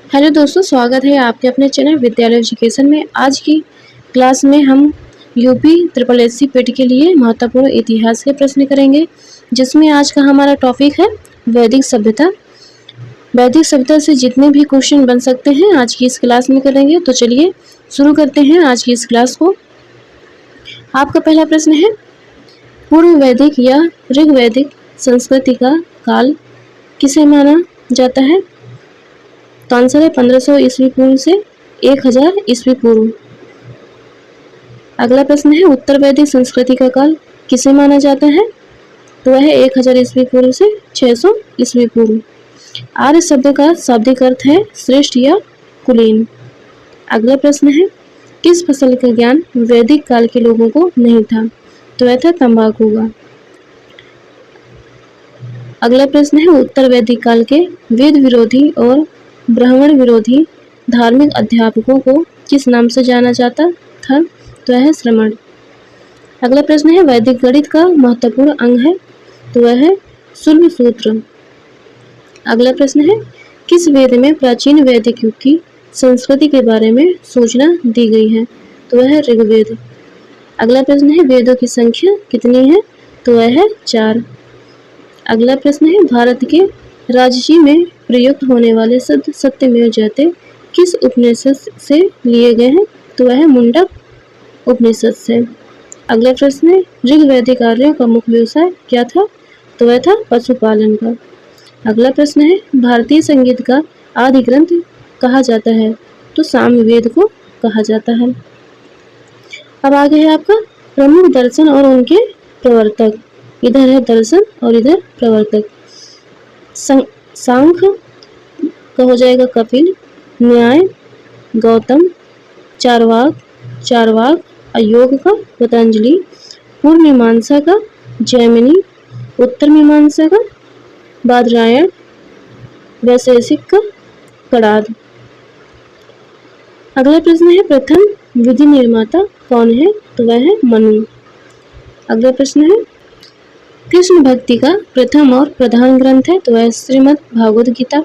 Hello दोस्तों, स्वागत है आपके अपने चैनल विद्यालय एजुकेशन में। आज की क्लास में हम यूपी ट्रिपल एससी पेट के लिए महत्वपूर्ण इतिहास के प्रश्न करेंगे, जिसमें आज का हमारा टॉपिक है वैदिक सभ्यता। वैदिक सभ्यता से जितने भी क्वेश्चन बन सकते हैं आज की इस क्लास में करेंगे। तो चलिए शुरू करते हैं आज की इस क्लास को। आपका पहला प्रश्न है, पूर्व वैदिक या ऋग्वैदिक संस्कृति का काल किसे माना जाता है? तो आंसर है 1500 ईस्वी पूर्व से 1000 ईस्वी पूर्व। अगला प्रश्न है, उत्तर वैदिक संस्कृति का काल किसे माना जाता है? तो वह है 1000 ईस्वी पूर्व से 600 ईस्वी पूर्व। आर्य शब्द का शाब्दिक अर्थ है श्रेष्ठ या कुलीन। अगला प्रश्न है, किस फसल का ज्ञान वैदिक काल के लोगों को नहीं था? तो वह था तंबाकू का। अगला प्रश्न है, उत्तर वैदिक काल के वेद विरोधी और ब्राह्मण विरोधी धार्मिक अध्यापकों को किस नाम से जाना जाता था? तो वह है श्रमण। अगला प्रश्न है, वैदिक गणित का महत्वपूर्ण अंग है? तो वह है शुल्ब सूत्र। अगला प्रश्न है, किस वेद में प्राचीन वैदिक युग की संस्कृति के बारे में सूचना दी गई है? तो वह है ऋग्वेद। अगला प्रश्न है, वेदों की संख्या कितनी है? तो वह है 4। अगला प्रश्न है, भारत के राजसी में प्रयुक्त होने वाले शब्द सत्यमेव जयते किस उपनिषद से लिए गए हैं? तो वह है मुंडक उपनिषद से। अगला प्रश्न है, ऋग्वैदिक आर्यों का मुख्य व्यवसाय क्या था? तो वह था पशुपालन का। अगला प्रश्न है, भारतीय संगीत का आदि ग्रंथ कहा जाता है? तो सामवेद को कहा जाता है। अब आगे है आपका प्रमुख दर्शन और उनके प्रवर्तक। इधर है दर्शन और इधर प्रवर्तक। सांख्य का हो जाएगा कपिल, न्याय गौतम, चारवाक, अयोग का पतंजलि, पूर्व मीमांसा का जैमिनी, उत्तर मीमांसा का बादरायण, वैशेषिक का कणाद। अगला प्रश्न है, प्रथम विधि निर्माता कौन है? तो वह है मनु। अगला प्रश्न है, कृष्ण भक्ति का प्रथम और प्रधान ग्रंथ है? तो वह श्रीमद् भागवत गीता।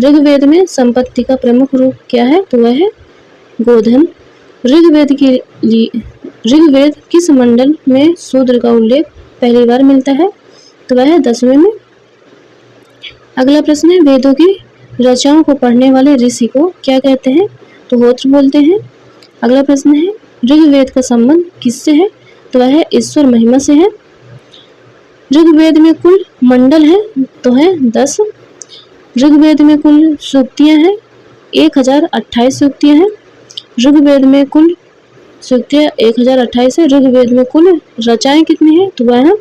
ऋग्वेद में संपत्ति का प्रमुख रूप क्या है? तो वह है गोधन। ऋग्वेद किस मंडल में शूद्र का उल्लेख पहली बार मिलता है? तो वह है 10वें में। अगला प्रश्न है, वेदों की रचनाओं को पढ़ने वाले ऋषि को क्या कहते हैं? तो होत्र बोलते हैं। अगला प्रश्न है, ऋग्वेद का संबंध किससे है? तो वह है ईश्वर महिमा से है। ऋग्वेद में कुल मंडल है? तो है 10। ऋग्वेद में कुल सूक्तियां हैं 1028 सूक्तियां हैं। ऋग्वेद में कुल सूक्तियां 1028 है। ऋग्वेद में कुल रचनाएं कितनी है? तो वह है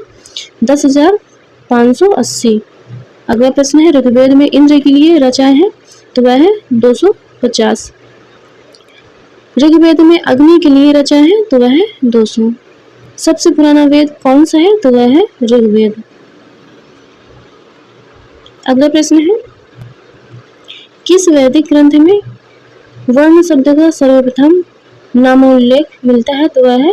10,580। अगला प्रश्न है, ऋग्वेद में इंद्र के लिए रचनाएं हैं? तो वह है 250। ऋग्वेद में अग्नि के लिए रचनाएं हैं? तो वह है 200। सबसे पुराना वेद कौन सा है? तो वह है ऋग्वेद। अगला प्रश्न है, किस वैदिक ग्रंथ में वर्ण शब्द का सर्वप्रथम नामोल्लेख मिलता है? तो वह है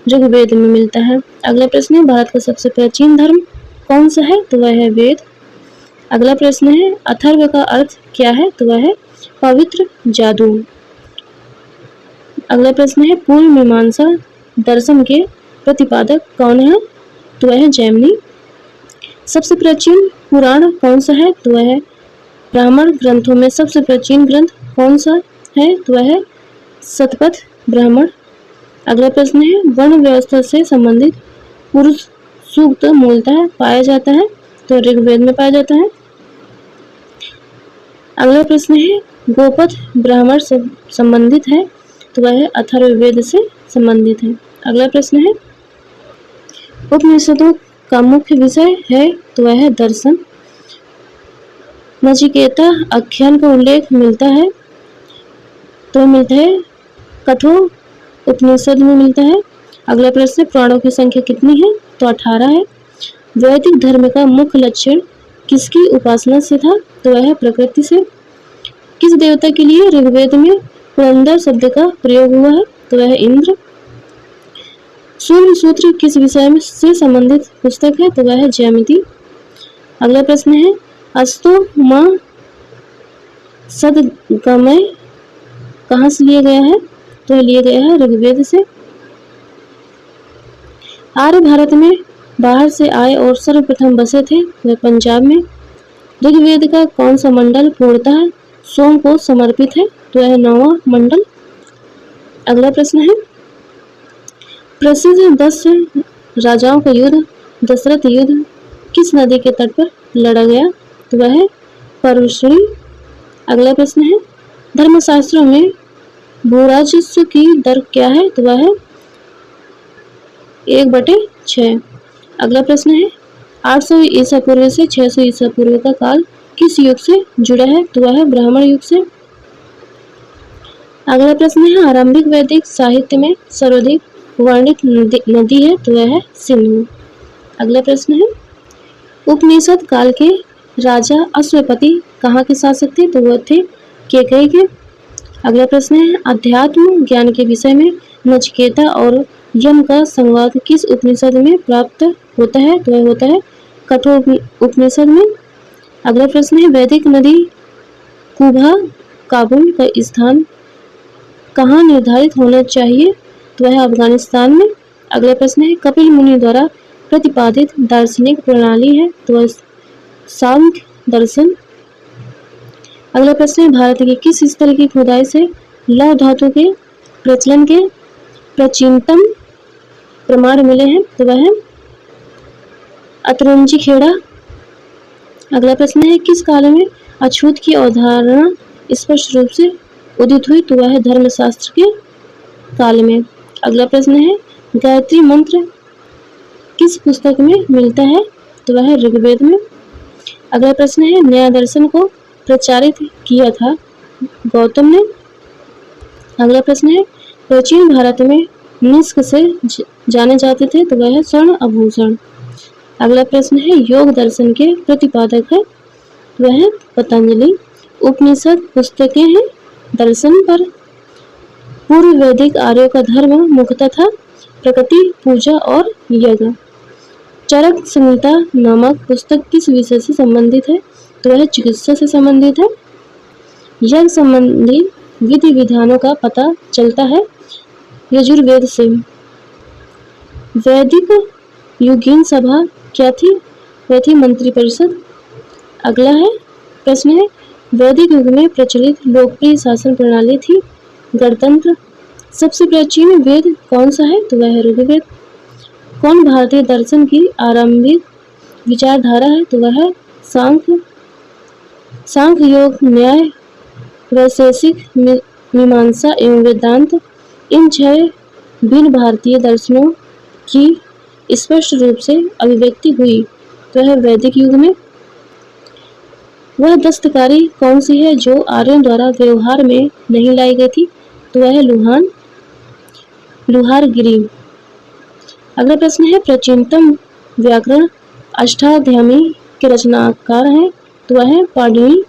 ऋग्वेद में मिलता है। अगला प्रश्न है, भारत का सबसे प्राचीन धर्म कौन सा है? तो वह है वेद। अगला प्रश्न है, अथर्व का अर्थ क्या है? तो वह है पवित्र जादू। अगला प्रश्न है, पूर्व मीमांसा दर्शन के प्रतिपादक कौन है? तो वह है जैमिनी। सबसे प्राचीन पुराण कौन सा है? तो वह है ब्राह्मण ग्रंथों में सबसे प्राचीन ग्रंथ कौन सा है? तो वह है शतपथ ब्राह्मण। अगला प्रश्न है, वर्ण व्यवस्था से संबंधित पुरुष सूक्त मूलतः पाया जाता है? तो ऋग्वेद में पाया जाता है। अगला प्रश्न है, गोपथ ब्राह्मण से संबंधित है? तो वह है अथर्ववेद से संबंधित है। अगला प्रश्न है, उपनिषदों का मुख्य विषय है? तो वह है दर्शन। नचिकेता आख्यान का उल्लेख मिलता है? तो मिलता है कठोर उपनिषद में मिलता है। अगला प्रश्न, पुराणों की संख्या कितनी है? तो 18 है। वैदिक धर्म का मुख्य लक्षण किसकी उपासना से था? तो वह है प्रकृति से। किस देवता के लिए ऋग्वेद में पुरंदर शब्द का प्रयोग हुआ है? तो वह है इंद्र। सूर्य सूत्र किस विषय में से संबंधित पुस्तक है? तो वह है ज्यामिति। अगला प्रश्न है, अस्तो माँ सदगमय कहाँ से लिया गया है? तो ये लिया गया है ऋग्वेद से। आर्य भारत में बाहर से आए और सर्वप्रथम बसे थे वह पंजाब में। ऋग्वेद का कौन सा मंडल पूर्णतः सोम को समर्पित है? तो यह 9वां मंडल। अगला प्रश्न है, प्रसिद्ध 10 राजाओं का युद्ध दशरथ युद्ध किस नदी के तट पर लड़ा गया? तो वह है परशुरी। अगला प्रश्न है, धर्मशास्त्रों में भूराजस्व की दर क्या है? तो वह है 1/6। अगला प्रश्न है, 800 ईसा पूर्व से 600 ईसा पूर्व का काल किस युग से जुड़ा है? तो वह है ब्राह्मण युग से। अगला प्रश्न है, आरंभिक वैदिक साहित्य में सर्वाधिक वर्णित नदी है? तो वह है सिंधु। अगला प्रश्न है, उपनिषद काल के राजा अश्वपति कहाँ के शासक थे? तो वह थे केकई के। अगला प्रश्न है, अध्यात्म ज्ञान के विषय में नचिकेता और यम का संवाद किस उपनिषद में प्राप्त होता है? तो वह होता है कठोर उपनिषद में। अगला प्रश्न है, वैदिक नदी कुबा काबुल का स्थान कहाँ निर्धारित होना चाहिए? तो वह अफगानिस्तान में। अगला प्रश्न है, कपिल मुनि द्वारा प्रतिपादित दार्शनिक प्रणाली है? तो वह सांख्य दर्शन। अगला प्रश्न है, भारत के किस स्थल की खुदाई से लौह धातु के प्रचलन के प्राचीनतम प्रमाण मिले हैं? तो वह है अतरुंजी खेड़ा। अगला प्रश्न है, किस काल में अछूत की अवधारणा स्पष्ट रूप से उदित हुई? तो वह है धर्मशास्त्र के काल में। अगला प्रश्न है, गायत्री मंत्र किस पुस्तक में मिलता है? तो वह है ऋग्वेद में। अगला प्रश्न है, नया दर्शन को प्रचारित किया था गौतम ने। अगला प्रश्न है, प्राचीन भारत में निष्क से जाने जाते थे? तो वह है स्वर्ण आभूषण। अगला प्रश्न है, योग दर्शन के प्रतिपादक है? वह है पतंजलि। उपनिषद पुस्तकें हैं दर्शन पर। पूर्व वैदिक आर्यों का धर्म मुख्यतः था प्रकृति पूजा और यज्ञ। चरक संहिता नामक पुस्तक किस विषय से संबंधित है? तो वह चिकित्सा से संबंधित है। यज्ञ संबंधी विधि विधानों का पता चलता है यजुर्वेद से। वैदिक युगीन सभा क्या थी? वह थी मंत्रिपरिषद। अगला है प्रश्न है, वैदिक युग में प्रचलित लोकप्रिय शासन प्रणाली थी गणतंत्र। सबसे प्राचीन वेद कौन सा है? तो वह है ऋग्वेद। कौन भारतीय दर्शन की आरंभिक विचारधारा है? तो वह है सांख्य। सांख्य योग न्याय वैशेषिक मीमांसा एवं वेदांत इन 6 भिन्न भारतीय दर्शनों की स्पष्ट रूप से अभिव्यक्ति हुई। तो वह वैदिक युग में। वह दस्तकारी कौन सी है जो आर्यों द्वारा व्यवहार में नहीं लाई गई थी? तो वह है लुहारगिरी। अगला प्रश्न है, प्राचीनतम व्याकरण अष्टाध्यायी के रचनाकार हैं? तो वह है पाणिनि।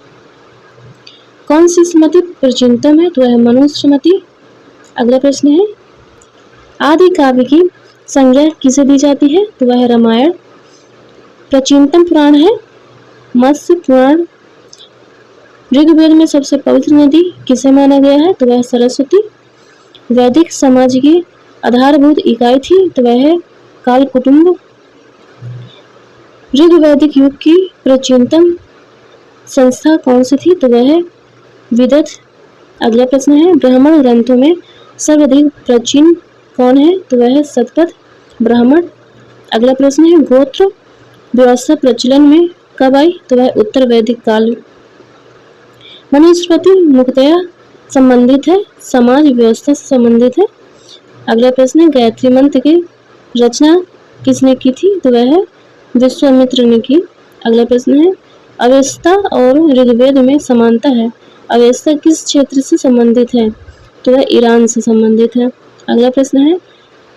कौन सी स्मृति प्राचीनतम है? तो वह मनुस्मृति। अगला प्रश्न है, आदि काव्य की संज्ञा किसे दी जाती है? तो वह रामायण। प्राचीनतम पुराण है मत्स्य पुराण। ऋग्वेद में सबसे पवित्र नदी किसे माना गया है? तो वह सरस्वती। वैदिक समाज की आधारभूत इकाई थी? तो वह है काल कुटुंब। ऋग्वैदिक युग की प्राचीनतम संस्था कौन सी थी? तो वह है विदत। अगला प्रश्न है, ब्राह्मण ग्रंथों में सर्वाधिक प्राचीन कौन है? तो वह है शतपथ ब्राह्मण। अगला प्रश्न है, गोत्र व्यवस्था प्रचलन में कब आई? तो वह उत्तर वैदिक काल। मनुस्मृति मुख्यतया संबंधित है समाज व्यवस्था से संबंधित है। अगला प्रश्न है, गायत्री मंत्र की रचना किसने की थी? तो वह है विश्वामित्र ने की। अगला प्रश्न है, अवेस्ता और ऋग्वेद में समानता है। अवेस्ता किस क्षेत्र से संबंधित है? तो वह ईरान से संबंधित है। अगला प्रश्न है,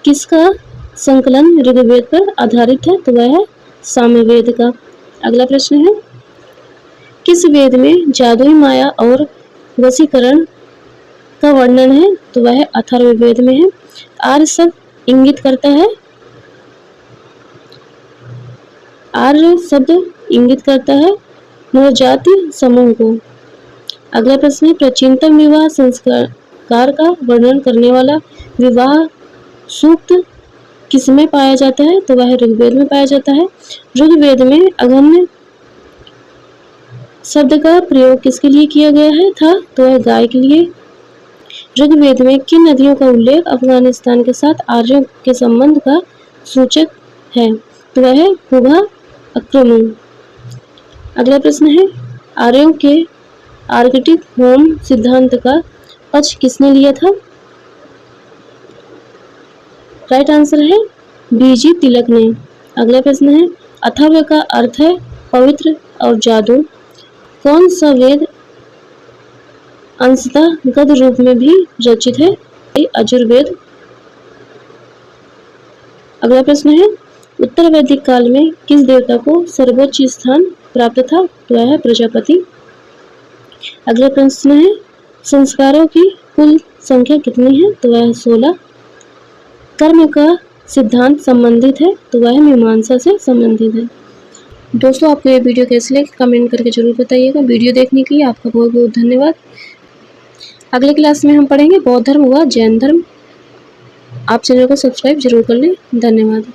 किसका संकलन ऋग्वेद पर आधारित है? तो वह है सामवेद का। अगला प्रश्न है, किस वेद में जादुई माया और वशीकरण का वर्णन है? तो वह अथर्ववेद में है। आर्य शब्द इंगित करता है नवजाति समूह को। अगला प्रश्न है, प्राचीनतम विवाह संस्कार का वर्णन करने वाला विवाह सूक्त किसमें पाया जाता है? तो वह ऋग्वेद में पाया जाता है। ऋग्वेद में अगम्य शब्द का प्रयोग किसके लिए किया गया है था? तो वह गाय के लिए। ऋग्वेद में किन नदियों का उल्लेख अफगानिस्तान के साथ आर्यों के संबंध का सूचक है? तो वह है हुगा अक्रमण। अगला प्रश्न है, आर्यों के आर्कटिक होम सिद्धांत का पक्ष किसने लिया था? राइट आंसर है बीजी तिलक ने। अगला प्रश्न है, अथर्व का अर्थ है पवित्र और जादू। कौन सा वेद अंशतः गद्य रूप में भी रचित है? यजुर्वेद। अगला प्रश्न है, उत्तर वैदिक काल में किस देवता को सर्वोच्च स्थान प्राप्त था? तो वह है प्रजापति। अगला प्रश्न है, संस्कारों की कुल संख्या कितनी है? तो वह 16। कर्म का सिद्धांत संबंधित है? तो वह मीमांसा से संबंधित है। दोस्तों, आपको ये वीडियो कैसी लगी कमेंट करके जरूर बताइएगा। वीडियो देखने के लिए आपका बहुत बहुत धन्यवाद। अगले क्लास में हम पढ़ेंगे बौद्ध धर्म व जैन धर्म। आप चैनल को सब्सक्राइब जरूर कर लें। धन्यवाद।